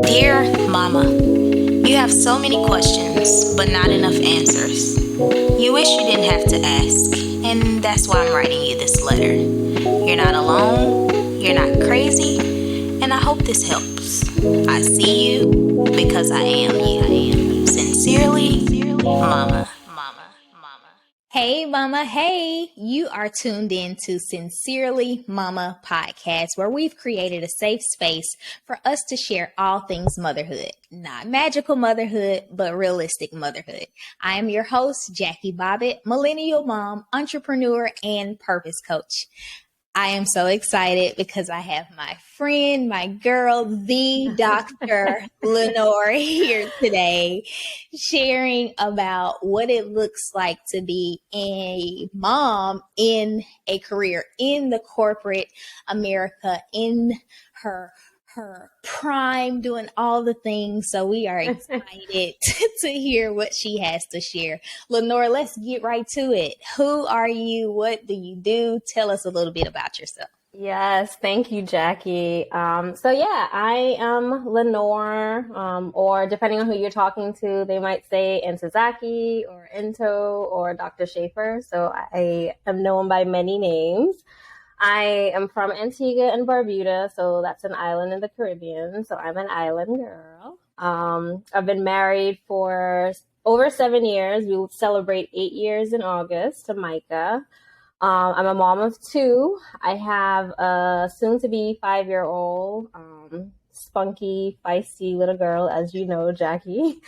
Dear Mama, you have so many questions, but not enough answers. You wish you didn't have to ask, and that's why I'm writing you this letter. You're not alone, you're not crazy, and I hope this helps. I see you because I am you. Sincerely, Mama. Hey, Mama. Hey, you are tuned in to Sincerely Mama podcast, where we've created a safe space for us to share all things motherhood. Not magical motherhood, but realistic motherhood. I am your host, Jackie Bobbitt, millennial mom, entrepreneur, and purpose coach. I am so excited because I have my friend, my girl, the Dr. Lenore here today, sharing about what it looks like to be a mom in a career in the corporate America, in her prime, doing all the things. So we are excited to hear what she has to share. Lenore, let's get right to it. Who are you? What do you do? Tell us a little bit about yourself. Yes, thank you, Jackie. I am Lenore, or depending on who you're talking to, they might say Intozaki or Into or Dr. Schaffer. So I am known by many names. I am from Antigua and Barbuda, so that's an island in the Caribbean. So I'm an island girl. I've been married for over 7 years. We will celebrate 8 years in August to Micah. I'm a mom of two. I have a soon-to-be 5-year-old, spunky, feisty little girl, as you know, Jackie.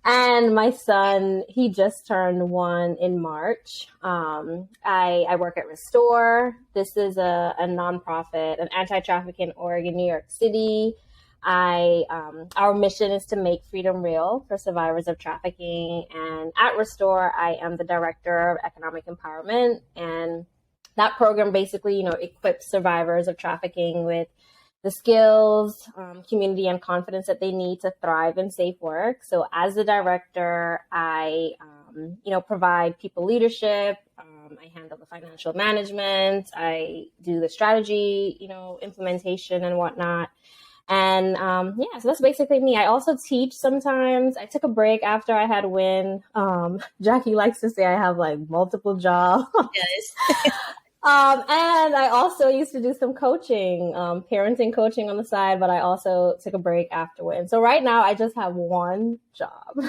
And my son, he just turned 1 in March. I work at Restore. This is a nonprofit, an anti-trafficking org in New York City. Our mission is to make freedom real for survivors of trafficking. And at Restore, I am the director of economic empowerment. And that program basically, equips survivors of trafficking with the skills, community, and confidence that they need to thrive in safe work. So as the director, I, provide people leadership. I handle the financial management. I do the strategy, implementation and whatnot. And so that's basically me. I also teach sometimes. I took a break after I had Win. Jackie likes to say I have like multiple jobs. Yes. And I also used to do some coaching, parenting coaching on the side, but I also took a break afterwards. So right now I just have one job.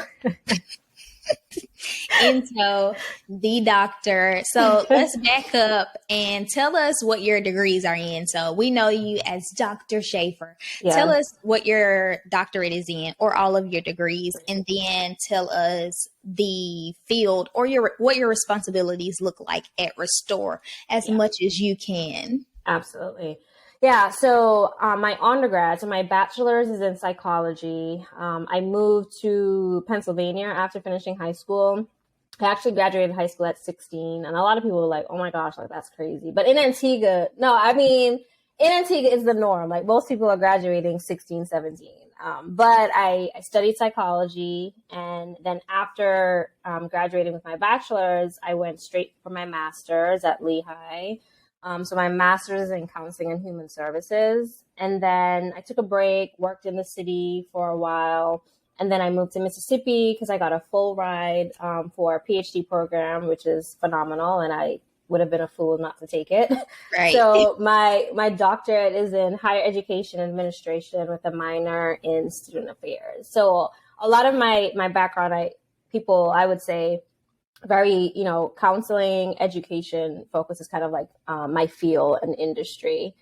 Into the doctor. So let's back up and tell us what your degrees are in. So we know you as Dr. Schaffer. Yeah. Tell us what your doctorate is in, or all of your degrees, and then tell us the field or what your responsibilities look like at Restore as much as you can. Absolutely. Yeah, so my undergrad, so my bachelor's is in psychology. I moved to Pennsylvania after finishing high school. I actually graduated high school at 16, and a lot of people were like, oh my gosh, like that's crazy. But in Antigua, in Antigua is the norm. Like most people are graduating 16, 17. But I studied psychology, and then after graduating with my bachelor's, I went straight for my master's at Lehigh. So my master's is in counseling and human services. And then I took a break, worked in the city for a while. And then I moved to Mississippi because I got a full ride for a PhD program, which is phenomenal. And I would have been a fool not to take it. Right. So my doctorate is in higher education administration with a minor in student affairs. So a lot of my background, I would say, very, counseling, education focus is kind of like my field and industry.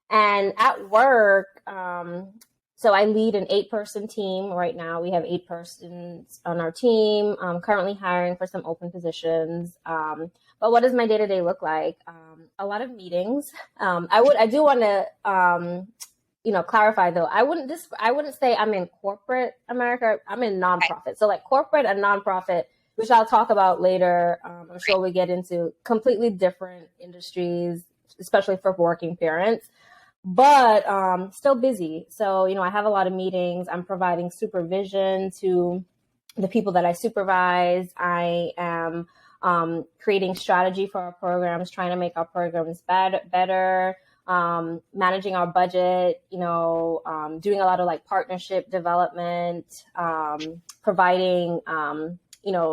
And at work, so I lead an 8-person team right now. We have 8 persons on our team. I'm currently hiring for some open positions. But what does my day-to-day look like? A lot of meetings. I do want to, clarify though. I wouldn't say I'm in corporate America. I'm in nonprofit. So like corporate and nonprofit, which I'll talk about later. I'm sure we get into completely different industries, especially for working parents, but still busy. So, I have a lot of meetings. I'm providing supervision to the people that I supervise. I am creating strategy for our programs, trying to make our programs better. managing our budget, doing a lot of like partnership development, providing,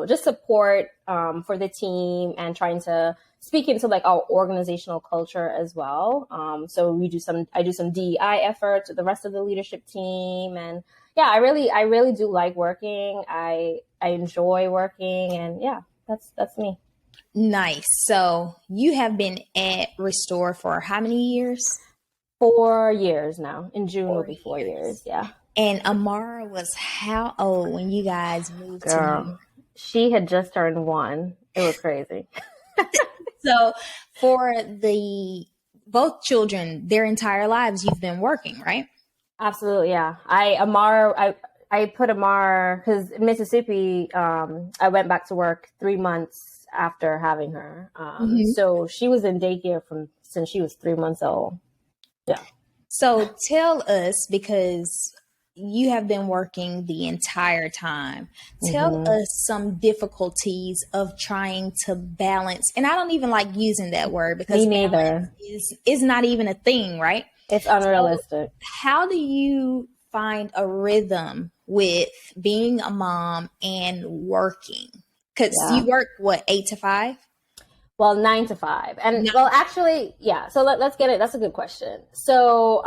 just support for the team and trying to speak into like our organizational culture as well. So I do some DEI efforts with the rest of the leadership team, and yeah, I really do like working. I enjoy working, and yeah, that's me. Nice. So you have been at Restore for how many years? 4 years now. In June will 4 be 4 years. years. Yeah. And Amara was how old when you guys moved to New Girl, York? she had just turned 1. It was crazy. So for the both children, their entire lives, you've been working, right? Absolutely, yeah. I put Amar because in Mississippi, I went back to work 3 months after having her. Mhm. So she was in daycare from since she was 3 months old. Yeah. So tell us, because you have been working the entire time, tell Hmm. us some difficulties of trying to balance. And I don't even like using that word Me because balance neither. is not even a thing, right? It's So unrealistic. how do you find a rhythm with being a mom and working? Because Yeah. you work what, 8 to 5? Well, 9 to 5. And No. well, actually, yeah. So let's get it. That's a good question. So,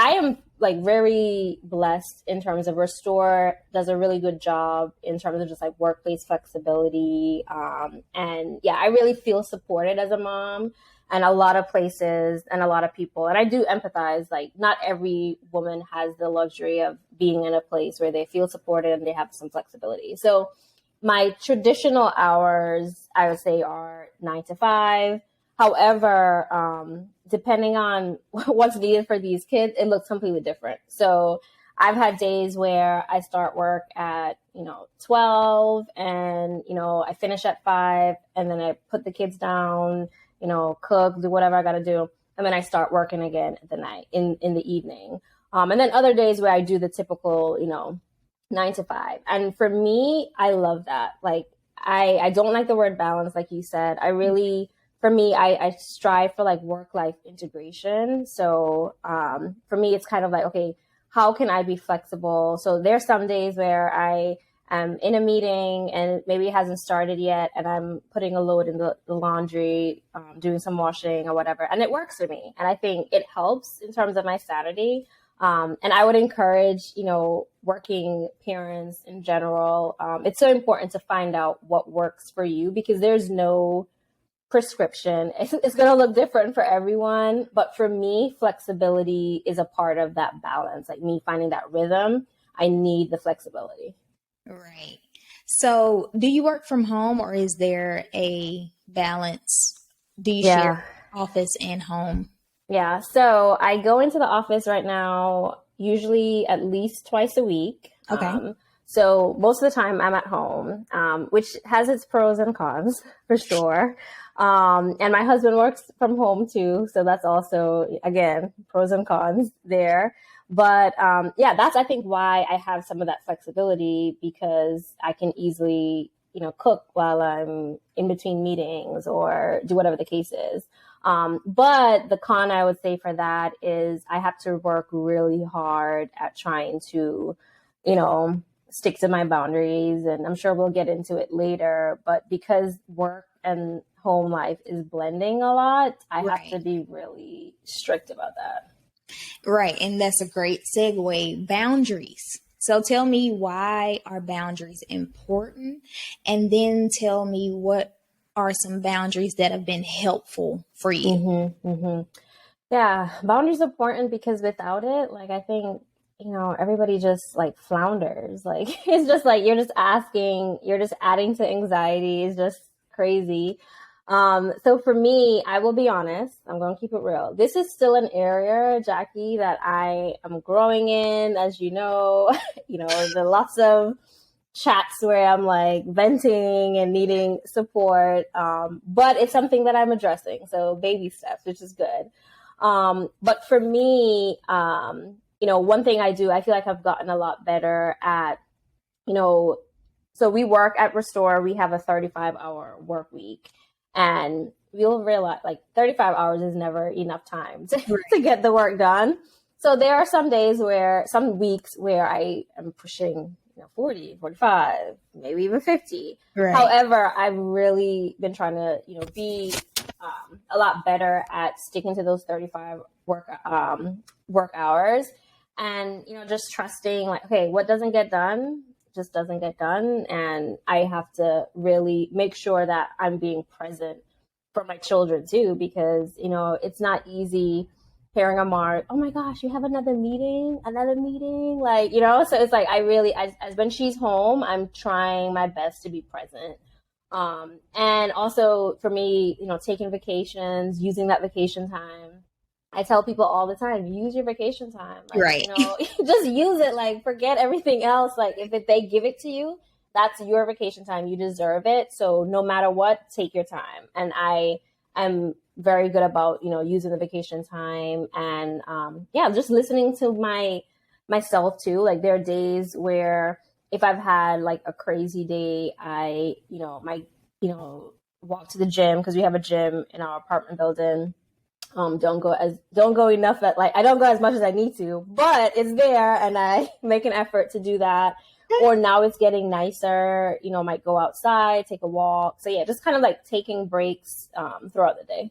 I am like very blessed in terms of Restore does a really good job in terms of just like workplace flexibility. And yeah, I really feel supported as a mom and a lot of places and a lot of people. And I do empathize, like not every woman has the luxury of being in a place where they feel supported and they have some flexibility. So my traditional hours, I would say, are 9 to 5. However, depending on what's needed for these kids, it looks completely different. So I've had days where I start work at 12, and I finish at 5, and then I put the kids down, cook, do whatever I got to do, and then I start working again at the night in the evening. And then other days where I do the typical, 9 to 5. And for me, I love that. Like, I don't like the word balance, like you said. I really, for me, I strive for like work life integration. So for me, it's kind of like, okay, how can I be flexible? So there's some days where I am in a meeting and maybe it hasn't started yet, and I'm putting a load in the laundry, doing some washing or whatever, and it works for me. And I think it helps in terms of my sanity. And I would encourage, working parents in general. It's so important to find out what works for you because there's no prescription. It's going to look different for everyone. But for me, flexibility is a part of that balance. Like me finding that rhythm, I need the flexibility. Right. So do you work from home or is there a balance? Do you share Yeah. office and home? Yeah. So I go into the office right now, usually at least twice a week. Okay. So most of the time I'm at home, which has its pros and cons for sure. And my husband works from home too. So that's also, again, pros and cons there. But yeah, that's, I think, why I have some of that flexibility because I can easily, cook while I'm in between meetings or do whatever the case is. But the con I would say for that is I have to work really hard at trying to, you know, stick to my boundaries. And I'm sure we'll get into it later. But because work and home life is blending a lot, I have to Right. be really strict about that. Right. And that's a great segue. Boundaries. So tell me, why are boundaries important? And then tell me, what are some boundaries that have been helpful for you? Hmm. Yeah, boundaries are important because without it, like I think, everybody just like flounders. Like it's just like you're just adding to anxiety. It's just crazy. So for me, I will be honest, I'm gonna keep it real. This is still an area, Jackie, that I am growing in, as you know. There are lots of chats where I'm like venting and needing support. But it's something that I'm addressing. So baby steps, which is good. But for me, one thing I do, I feel like I've gotten a lot better at, you know, so we work at Restore, we have a 35-hour work week. And you'll realize like 35 hours is never enough time to, Right. to get the work done. So there are some weeks where I am pushing, 40, 45, maybe even 50. Right. However, I've really been trying to, be a lot better at sticking to those 35 work hours, and just trusting, like, okay, what doesn't get done just doesn't get done, and I have to really make sure that I'm being present for my children too, because it's not easy hearing a mark, oh my gosh, you have another meeting, like, so it's like I really, as when she's home, I'm trying my best to be present. And also for me, taking vacations, using that vacation time. I tell people all the time, use your vacation time. Like, Right. Just use it. Like, forget everything else. Like, if they give it to you, that's your vacation time. You deserve it. So no matter what, take your time. And I am very good about, using the vacation time, and just listening to myself too. Like, there are days where if I've had like a crazy day, I, walk to the gym, because we have a gym in our apartment building. Don't go enough at, like, I don't go as much as I need to, but it's there, and I make an effort to do that. Or now it's getting nicer, might go outside, take a walk. So yeah, just kind of like taking breaks throughout the day.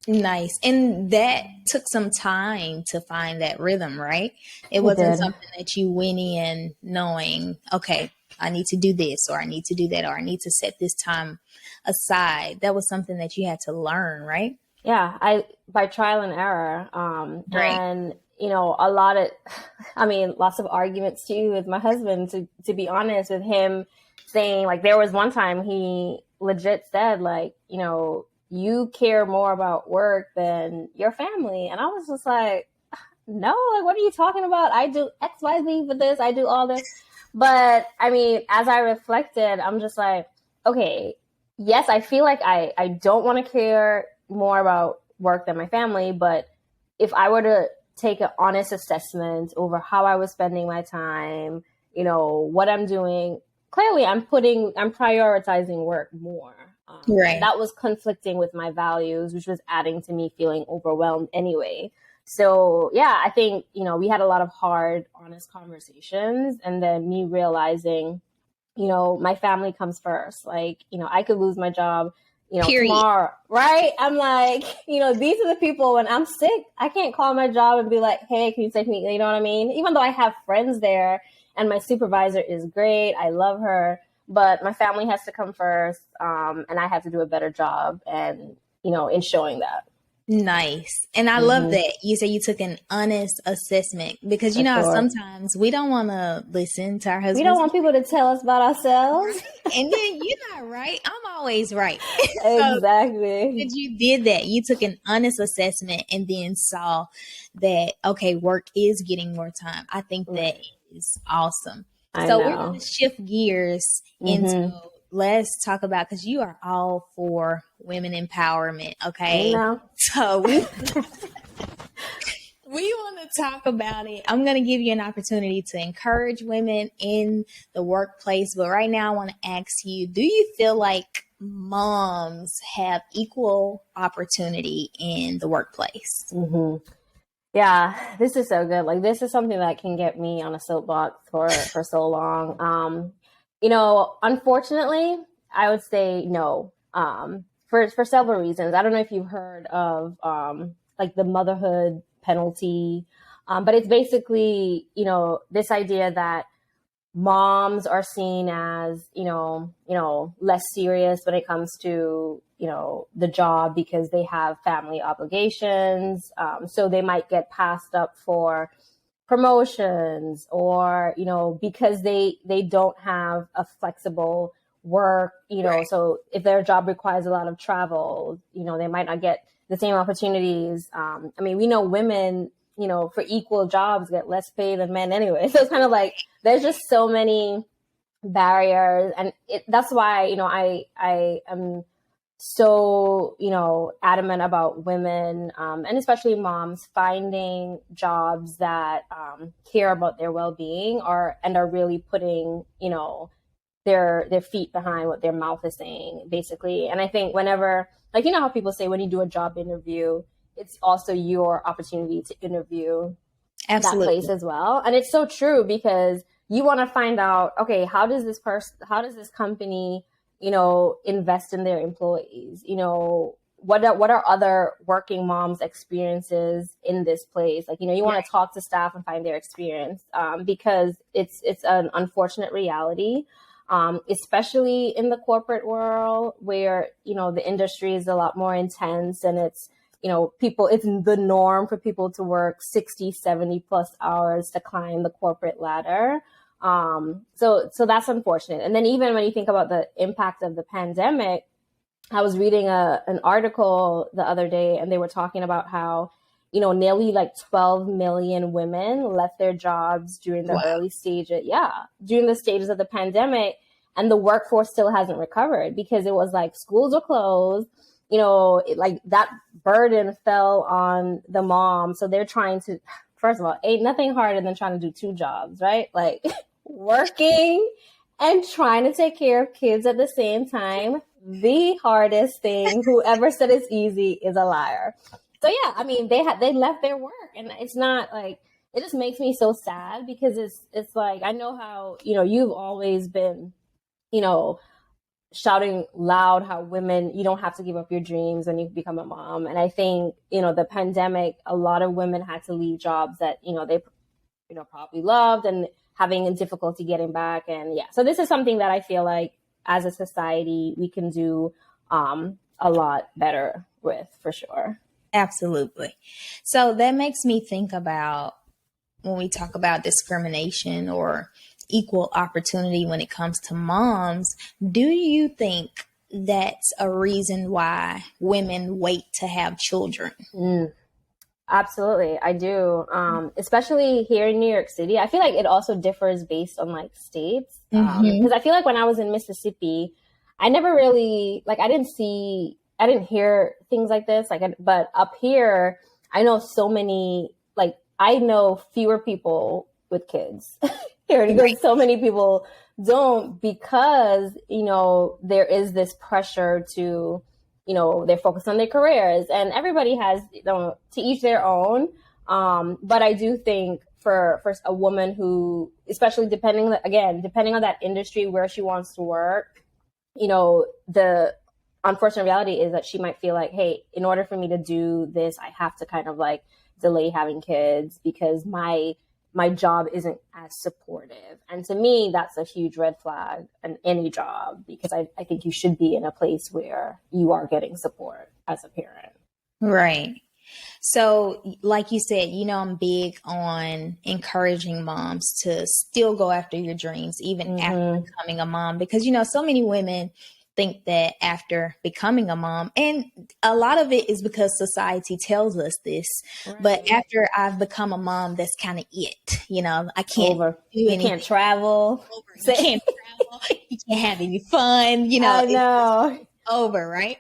Nice. And that took some time to find that rhythm, right? It wasn't something that you went in knowing, okay, I need to do this, or I need to do that, or I need to set this time aside. That was something that you had to learn, right? Yeah, by trial and error. Right. And lots of arguments too with my husband, to be honest, with him saying, like, there was one time he legit said, like, you care more about work than your family. And I was just like, no, like, what are you talking about? I do X, Y, Z for this. I do all this. But I mean, as I reflected, I'm just like, okay, yes, I feel like I don't want to care more about work than my family. But if I were to take an honest assessment over how I was spending my time, what I'm doing, clearly I'm prioritizing work more. Right. And that was conflicting with my values, which was adding to me feeling overwhelmed anyway. So yeah, I think, we had a lot of hard, honest conversations, and then me realizing, my family comes first. Like, I could lose my job, Period. Tomorrow, right? I'm like, these are the people, when I'm sick, I can't call my job and be like, hey, can you take me? You know what I mean? Even though I have friends there and my supervisor is great, I love her, but my family has to come first. And I have to do a better job, and, in showing that. Nice. And I love that you say you took an honest assessment, because how sometimes we don't want to listen to our husbands. We don't want people to tell us about ourselves. And then you're not right. I'm always right. Exactly. So you did that. You took an honest assessment and then saw that, okay, work is getting more time. I think that is awesome. So we're going to shift gears into, let's talk about, because you are all for women empowerment, okay? So we want to talk about it. I'm going to give you an opportunity to encourage women in the workplace. But right now I want to ask you, do you feel like moms have equal opportunity in the workplace? Yeah, this is so good. Like, this is something that can get me on a soapbox for so long. Unfortunately, I would say no, for several reasons. I don't know if you've heard of, like, the motherhood penalty. But it's basically, this idea that moms are seen as, less serious when it comes to, the job, because they have family obligations. So they might get passed up for promotions, or, because they don't have a flexible work, so if their job requires a lot of travel, they might not get the same opportunities. We know women, for equal jobs get less pay than men anyway. So it's kind of like, there's just so many barriers. And that's why, I am so, adamant about women, and especially moms, finding jobs that care about their well-being, and are really putting, their feet behind what their mouth is saying, basically. And I think whenever like, you know how people say when you do a job interview, it's also your opportunity to interview that place Absolutely. as well. And it's so true because you want to find out, okay, how does this company, invest in their employees? What are other working moms' experiences in this place? Like, you want to talk to staff and find their experience, because it's an unfortunate reality, especially in the corporate world where, the industry is a lot more intense, and it's the norm for people to work 60, 70 plus hours to climb the corporate ladder. So that's unfortunate. And then even when you think about the impact of the pandemic, I was reading an article the other day, and they were talking about how, nearly like 12 million women left their jobs during the early stages. Yeah, during the stages of the pandemic, and the workforce still hasn't recovered because it was like schools are closed. Like that burden fell on the mom. So they're trying to, first of all, ain't nothing harder than trying to do two jobs, right? Like working and trying to take care of kids at the same time. The hardest thing. Whoever said it's easy is a liar. So yeah, I mean, they left their work, and it's not like, it just makes me so sad because it's like, I know how, you've always been, shouting loud how women, you don't have to give up your dreams when you become a mom. And I think, the pandemic, a lot of women had to leave jobs that, they, probably loved, and having a difficulty getting back. And yeah, so this is something that I feel like as a society, we can do a lot better with, for sure. Absolutely. So that makes me think about when we talk about discrimination or equal opportunity when it comes to moms, do you think that's a reason why women wait to have children? Absolutely, I do. Especially here in New York City. I feel like it also differs based on like states. Because I feel like when I was in Mississippi, I never really, like, I didn't hear things like this. But up here, I know so many, like, I know fewer people with kids here because so many people don't, because, there is this pressure to, they're focused on their careers, and everybody has, to each their own. But I do think for a woman who, especially depending on that industry where she wants to work, the unfortunate reality is that she might feel like, hey, in order for me to do this, I have to kind of like delay having kids because my job isn't as supportive. And to me, that's a huge red flag in any job, because I think you should be in a place where you are getting support as a parent. Right. So, like you said, I'm big on encouraging moms to still go after your dreams, even after becoming a mom, because, so many women think that after becoming a mom, and a lot of it is because society tells us this, but after I've become a mom, that's kind of it. I can't do anything. You can't travel. You can't travel. You can't have any fun. I know. It's over, right?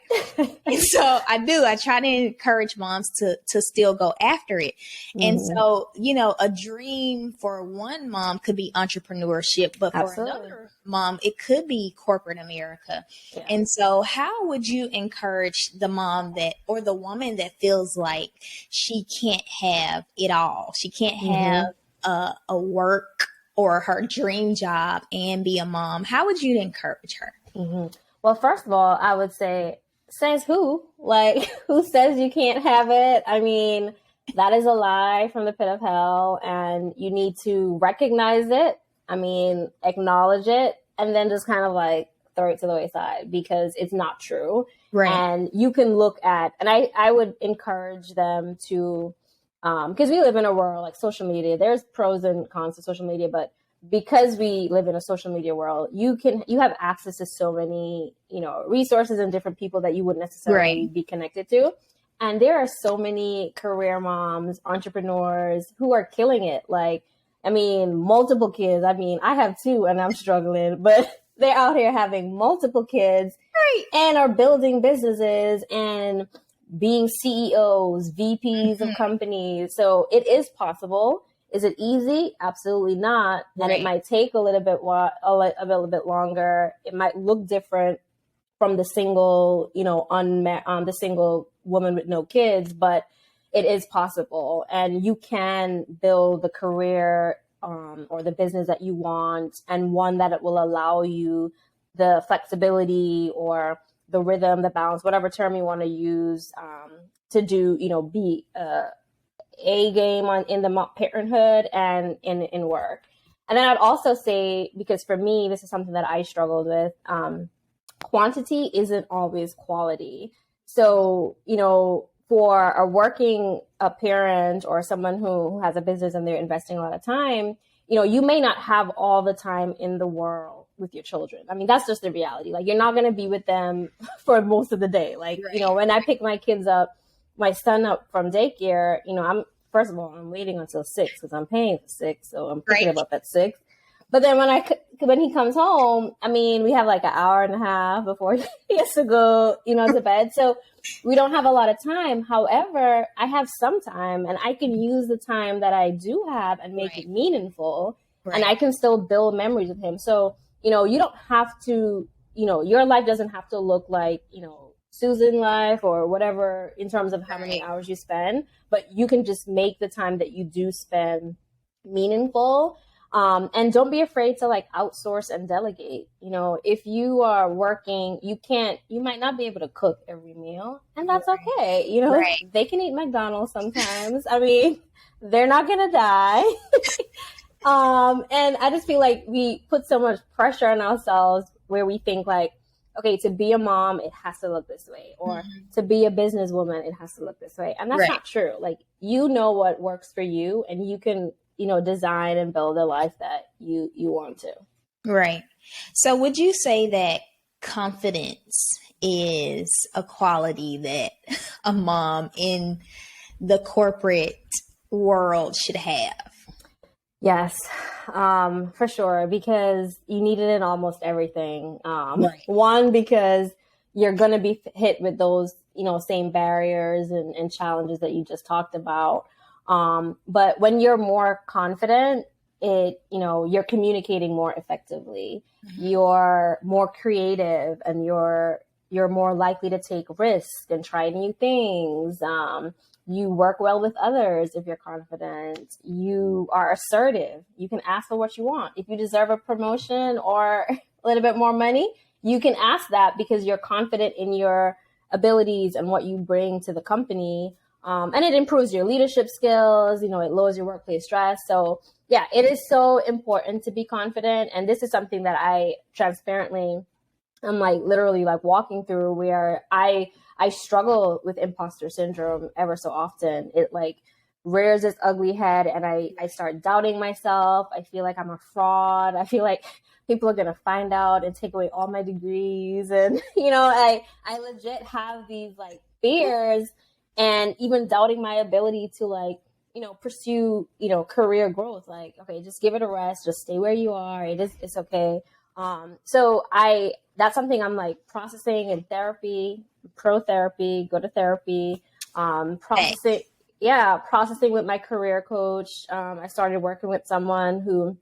And so I try to encourage moms to still go after it. And so, a dream for one mom could be entrepreneurship, but for another mom, it could be corporate America. Yeah. And so how would you encourage the mom or the woman that feels like she can't have it all? She can't have a work or her dream job and be a mom. How would you encourage her? Well, first of all, I would say, says who? Like, who says you can't have it? I mean, that is a lie from the pit of hell, and you need to recognize it. I mean, acknowledge it, and then just kind of like throw it to the wayside because it's not true. Right. And you can look at, and I would encourage them to, because we live in a world like social media, there's pros and cons to social media, but because we live in a social media world, you have access to so many, resources and different people that you wouldn't necessarily be connected to. And there are so many career moms, entrepreneurs who are killing it. Like, I mean, multiple kids. I mean, I have two and I'm struggling, but they're out here having multiple kids and are building businesses and being CEOs, VPs of companies. So it is possible. Is it easy? Absolutely not. And it might take a little bit longer. It might look different from the single, the single woman with no kids, but it is possible, and you can build the career or the business that you want, and one that it will allow you the flexibility or the rhythm, the balance, whatever term you want to use, to do, be a game in the parenthood and in work. And then I'd also say, because for me, this is something that I struggled with, quantity isn't always quality. So, for a parent or someone who has a business and they're investing a lot of time, you may not have all the time in the world with your children. I mean, that's just the reality. Like, you're not going to be with them for most of the day. Like, right. When I pick my son up from daycare, first of all, I'm waiting until 6 because I'm paying for 6. So I'm picking him up at 6. But then when he comes home, I mean, we have like an hour and a half before he has to go, to bed. So we don't have a lot of time. However, I have some time, and I can use the time that I do have and make it meaningful. Right. And I can still build memories with him. So, you don't have to, your life doesn't have to look like, Susan life or whatever in terms of how many hours you spend, but you can just make the time that you do spend meaningful. And don't be afraid to like outsource and delegate. If you are working, you might not be able to cook every meal, and that's okay. They can eat McDonald's sometimes. I mean, they're not going to die. And I just feel like we put so much pressure on ourselves where we think like, okay, to be a mom, it has to look this way, or to be a businesswoman, it has to look this way. And that's not true. Like, what works for you, and you can, design and build a life that you want to. Right. So would you say that confidence is a quality that a mom in the corporate world should have? Yes, for sure, because you need it in almost everything. One, because you're going to be hit with those, same barriers and challenges that you just talked about. But when you're more confident, you're communicating more effectively. You're more creative, and you're more likely to take risks and try new things. You work well with others if you're confident. You are assertive. You can ask for what you want. If you deserve a promotion or a little bit more money, you can ask that because you're confident in your abilities and what you bring to the company. And it improves your leadership skills. It lowers your workplace stress. So yeah, it is so important to be confident. And this is something that I transparently, I'm like literally like walking through, where I struggle with imposter syndrome ever so often. It like rears its ugly head, and I start doubting myself. I feel like I'm a fraud. I feel like people are going to find out and take away all my degrees. And, I legit have these like fears, and even doubting my ability to like, pursue, career growth. Like, okay, just give it a rest. Just stay where you are. It's okay. So that's something I'm like processing in therapy, pro therapy, go to therapy, processing with my career coach. I started working with someone who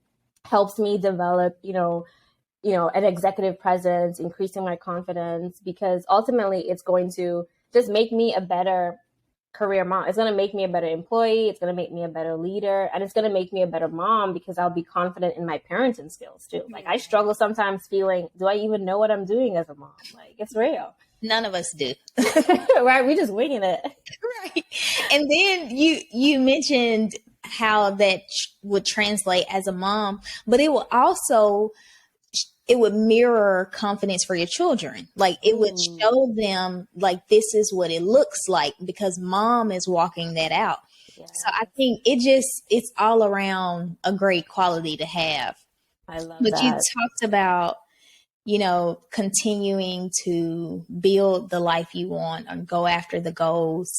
helps me develop, an executive presence, increasing my confidence, because ultimately it's going to just make me a better career mom. It's going to make me a better employee. It's going to make me a better leader, and it's going to make me a better mom because I'll be confident in my parenting skills too. Like, I struggle sometimes feeling, do I even know what I'm doing as a mom? Like, it's real. None of us do. Right. We're just winging it. Right. And then you mentioned how that would translate as a mom, but it would mirror confidence for your children. Like, it would show them like, this is what it looks like because mom is walking that out. Yeah. So I think it's all around a great quality to have. I love that. But you talked about, continuing to build the life you want and go after the goals.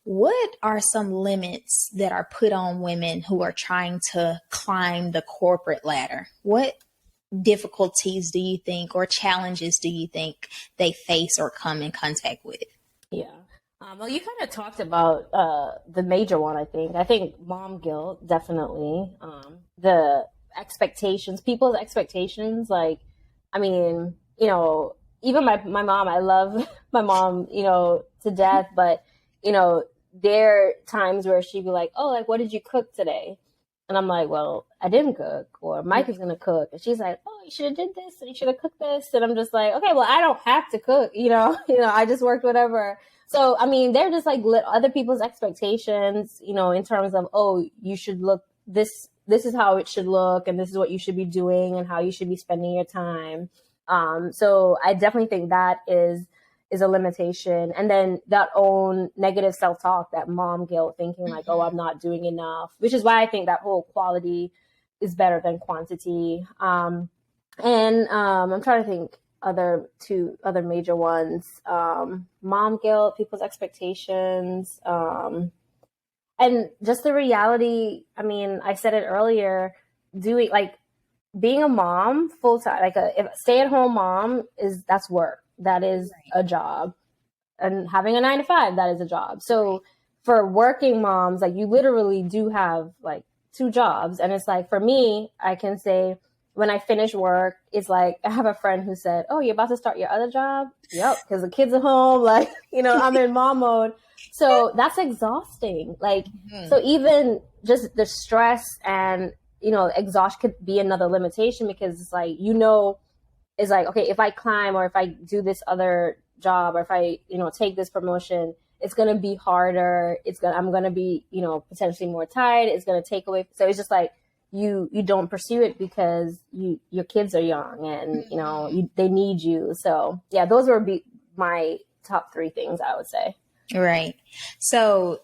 What are some limits that are put on women who are trying to climb the corporate ladder? What difficulties do you think, or challenges do you think they face or come in contact with? Yeah. Well, you kind of talked about the major one, I think mom guilt, definitely. The expectations, people's expectations, like, I mean, even my mom, I love my mom, to death, but there are times where she'd be like, oh, like, what did you cook today? And I'm like, well, I didn't cook, or Mike is going to cook. And she's like, oh, you should have did this and you should have cooked this. And I'm just like, okay, well, I don't have to cook, I just worked whatever. So, I mean, they're just like other people's expectations, in terms of, oh, you should look this is how it should look, and this is what you should be doing and how you should be spending your time. So I definitely think that is a limitation. And then that own negative self-talk, that mom guilt, thinking like, oh, I'm not doing enough, which is why I think that whole quality is better than quantity. I'm trying to think two other major ones. Mom guilt, people's expectations, and just the reality. I mean, I said it earlier, being a mom full time, like a stay-at-home mom, that's work. That is a job. And having a 9 to 5, that is a job. So for working moms, like, you literally do have like 2 jobs. And it's like, for me, I can say when I finish work, it's like, I have a friend who said, oh, you're about to start your other job? Yep. Because the kids are home, like, I'm in mom mode. So that's exhausting. Like, so even just the stress and, exhaustion could be another limitation, because it's like, it's like, okay, if I climb, or if I do this other job, or if I, take this promotion, it's going to be harder. I'm going to be, potentially more tired. It's going to take away. So it's just like, you don't pursue it because your kids are young, and, they need you. So yeah, those would be my top 3 things, I would say. Right. So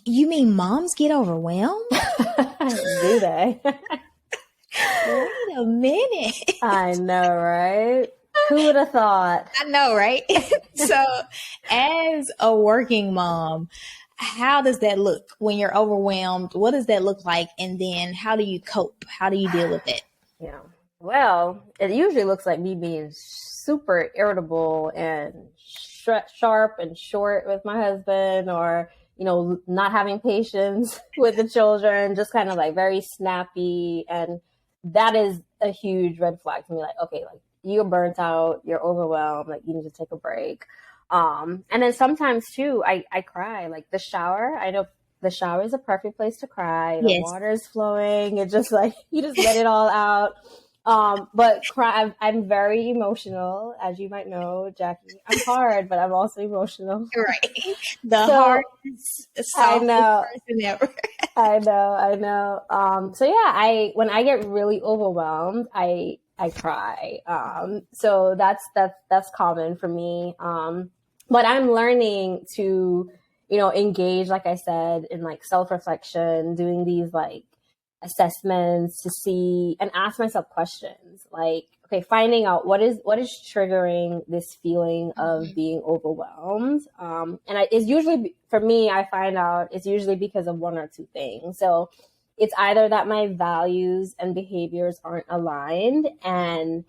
you mean moms get overwhelmed? Do they? Wait a minute. I know, right? Who would have thought? I know, right? So as a working mom, how does that look when you're overwhelmed? What does that look like? And then how do you cope? How do you deal with it? Yeah. Well, it usually looks like me being super irritable and sharp and short with my husband, or, not having patience with the children, just kind of like very snappy. And that is a huge red flag to me. Like, okay, like, you're burnt out, you're overwhelmed, like, you need to take a break. And then sometimes too, I cry. Like, the shower, I know the shower is a perfect place to cry. The water is flowing. It's just like, you just let it all out. But I'm very emotional, as you might know, Jackie. I'm hard, but I'm also emotional. Right. The hardest, softest person ever. I know. So yeah, when I get really overwhelmed, I cry. So that's common for me. But I'm learning to, engage, like I said, in like self-reflection, doing these like assessments to see and ask myself questions, like, okay, finding out what is triggering this feeling of being overwhelmed. It's usually, for me, I find out it's usually because of 1 or 2 things. So it's either that my values and behaviors aren't aligned, and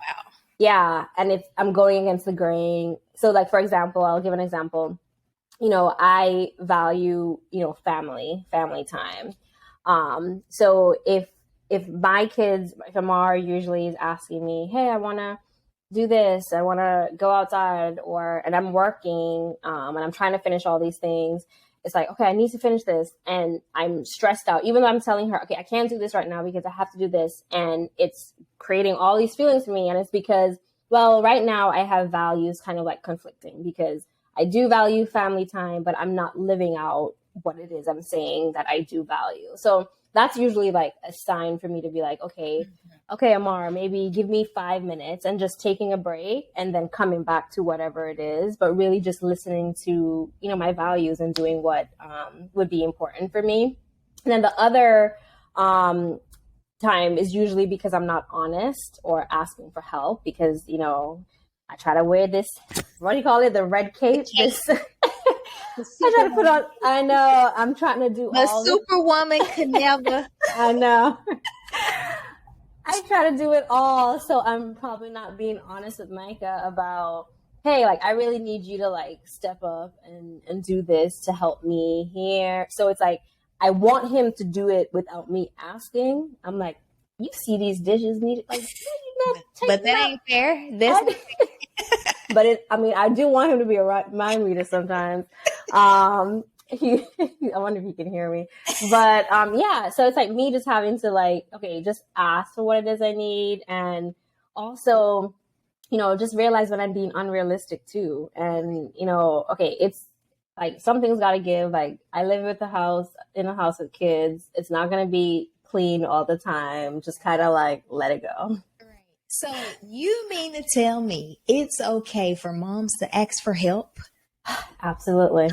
and if I'm going against the grain. So like, for example, I'll give an example. I value, family time. So if my kids, if Amar usually is asking me, hey, I want to do this, I want to go outside, and I'm working, and I'm trying to finish all these things. It's like, okay, I need to finish this, and I'm stressed out, even though I'm telling her, okay, I can't do this right now because I have to do this. And it's creating all these feelings for me. And it's because, well, right now I have values kind of like conflicting, because I do value family time, but I'm not living out what it is I'm saying that I do value. So that's usually like a sign for me to be like, okay, Amar, maybe give me 5 minutes, and just taking a break and then coming back to whatever it is, but really just listening to, my values and doing what would be important for me. And then the other time is usually because I'm not honest or asking for help, because, I try to wear this, what do you call it? The red cape. This I try to put on. I know. I'm trying to do the all. The superwoman could never. I know. I try to do it all, so I'm probably not being honest with Micah about, hey, like, I really need you to like step up and do this to help me here. So it's like, I want him to do it without me asking. I'm like, you see these dishes needed, like, but that ain't fair. but I do want him to be a mind reader sometimes. I wonder if he can hear me, but yeah. So it's like me just having to like, okay, just ask for what it is I need, and also, just realize when I'm being unrealistic too, and okay, it's like something's got to give. Like I live in a house with kids. It's not going to be clean all the time. Just kind of like let it go. Right. So you mean to tell me it's okay for moms to ask for help? Absolutely.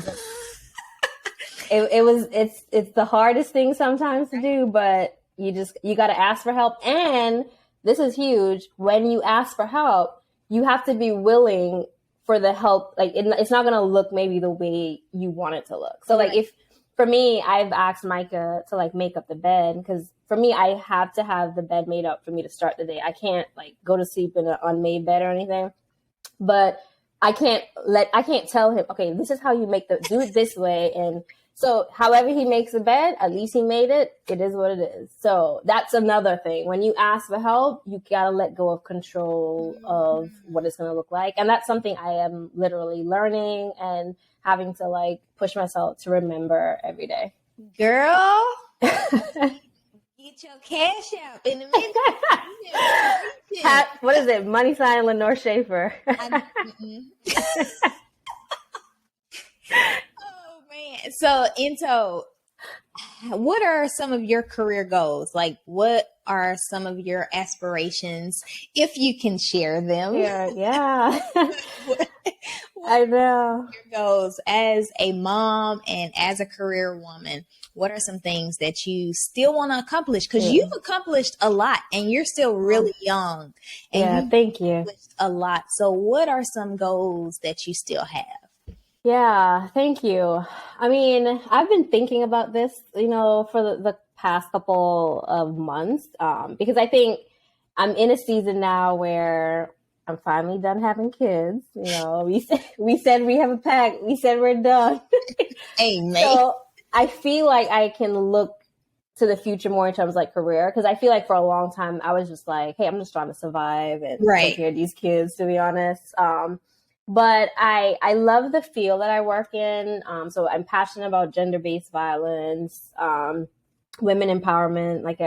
It's the hardest thing sometimes to do, but you got to ask for help. And this is huge. When you ask for help, you have to be willing for the help. Like it's not going to look maybe the way you want it to look. So like if for me, I've asked Micah to like make up the bed, because for me, I have to have the bed made up for me to start the day. I can't like go to sleep in an unmade bed or anything, but I can't tell him, okay, this is how you do it this way. And so however he makes the bed, at least he made it. It is what it is. So that's another thing. When you ask for help, you got to let go of control of what it's going to look like. And that's something I am literally learning and having to like push myself to remember every day. Girl, get your cash out in a minute. What is it? Money sign Lenore Schaffer. Oh man. So Into, what are some of your career goals? Like what are some of your aspirations, if you can share them? Yeah. I know. Your goals as a mom and as a career woman. What are some things that you still want to accomplish? Because you've accomplished a lot and you're still really young. And thank you. A lot. So what are some goals that you still have? Yeah, thank you. I mean, I've been thinking about this, for the past couple of months, because I think I'm in a season now where I'm finally done having kids. We said we have a pact. We said we're done. Amen. So I feel like I can look to the future more in terms of like career, because I feel like for a long time I was just like, hey, I'm just trying to survive and take care of these kids, to be honest. But I love the field that I work in. So I'm passionate about gender-based violence, women empowerment, like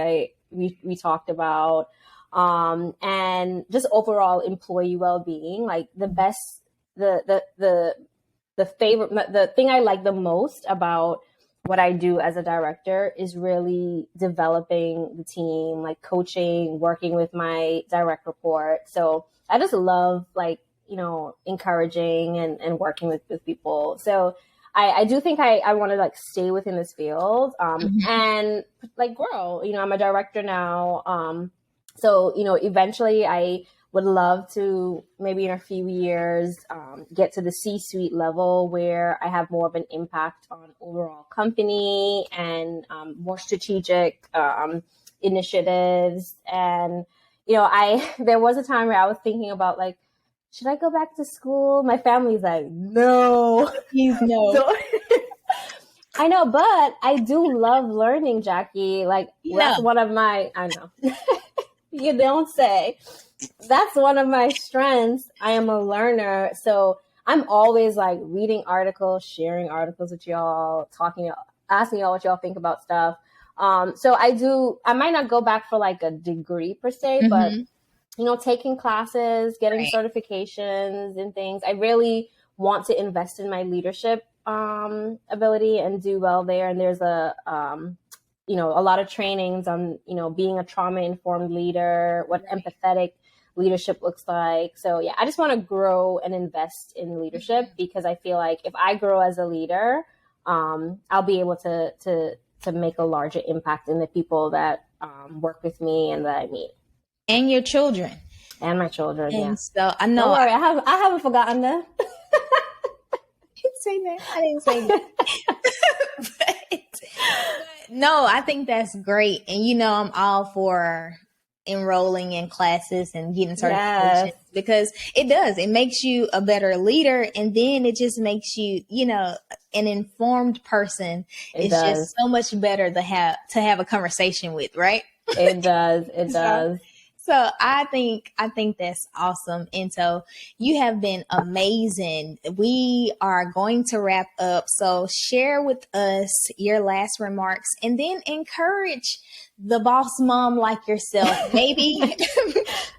we talked about, and just overall employee well-being. Like the thing I like the most about what I do as a director is really developing the team, like coaching, working with my direct report. So I just love like, encouraging and working with people. So I do think I want to like stay within this field, and like grow. I'm a director now. So, eventually I would love to maybe in a few years get to the C-suite level where I have more of an impact on overall company and more strategic initiatives. And, there was a time where I was thinking about like, should I go back to school? My family's like, no. Please no. I know, but I do love learning, Jackie. Like that's one of my, I know. You don't say. That's one of my strengths. I am a learner. So I'm always like reading articles, sharing articles with y'all, asking y'all what y'all think about stuff. So I might not go back for like a degree per se, but taking classes, getting certifications and things. I really want to invest in my leadership ability and do well there. And there's a lot of trainings on, being a trauma-informed leader, what empathetic leadership looks like. So yeah, I just want to grow and invest in leadership because I feel like if I grow as a leader, I'll be able to make a larger impact in the people that work with me and that I meet. And your children. And my children, and so I know. Don't worry, I haven't forgotten them. I didn't say that. but no, I think that's great. And I'm all for enrolling in classes and getting certifications because it makes you a better leader, and then it just makes you, an informed person. It's just so much better to have a conversation with, right? It does. So I think that's awesome. And so you have been amazing. We are going to wrap up. So share with us your last remarks and then encourage the boss mom like yourself. Maybe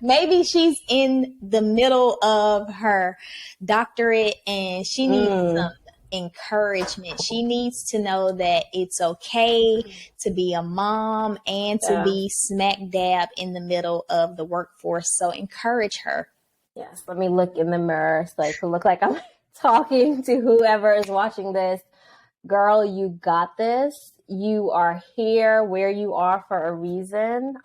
maybe she's in the middle of her doctorate and she needs some encouragement. She needs to know that it's okay to be a mom and to Yeah. be smack dab in the middle of the workforce. So encourage her. Yes, let me look in the mirror so I can look like I'm talking to whoever is watching this. Girl, you got this. You are here where you are for a reason.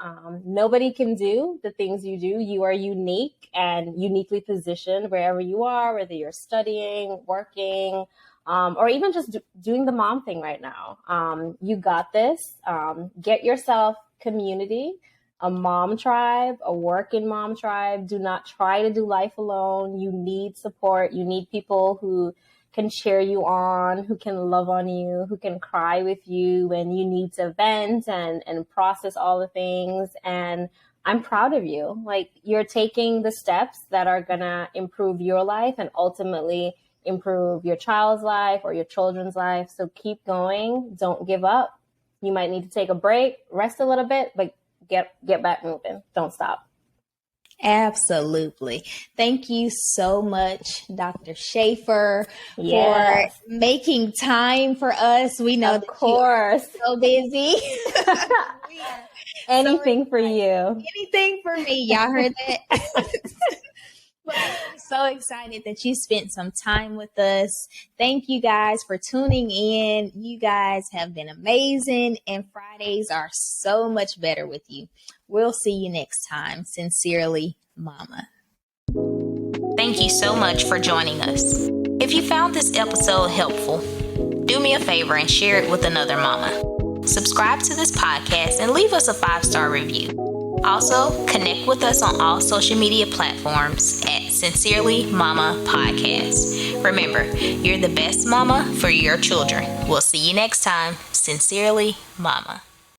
Nobody can do the things you do. You are unique and uniquely positioned wherever you are, whether you're studying, working, or even just doing the mom thing right now. You got this. Get yourself community, a mom tribe, a working mom tribe. Do not try to do life alone. You need support. You need people who can cheer you on, who can love on you, who can cry with you when you need to vent and process all the things. And I'm proud of you. Like, you're taking the steps that are going to improve your life and ultimately improve your child's life or your children's life. So keep going. Don't give up. You might need to take a break, rest a little bit, but get back moving. Don't stop. Absolutely. Thank you so much, Dr. Schaffer, Yes. for making time for us. We know Of that course. you are so busy. Anything for you. Anything for me. Y'all heard that? But we're so excited that you spent some time with us. Thank you guys for tuning in. You guys have been amazing, and Fridays are so much better with you. We'll see you next time. Sincerely, Mama. Thank you so much for joining us. If you found this episode helpful, do me a favor and share it with another mama. Subscribe to this podcast and leave us a 5-star review. Also, connect with us on all social media platforms at Sincerely Mama Podcast. Remember, you're the best mama for your children. We'll see you next time. Sincerely, Mama.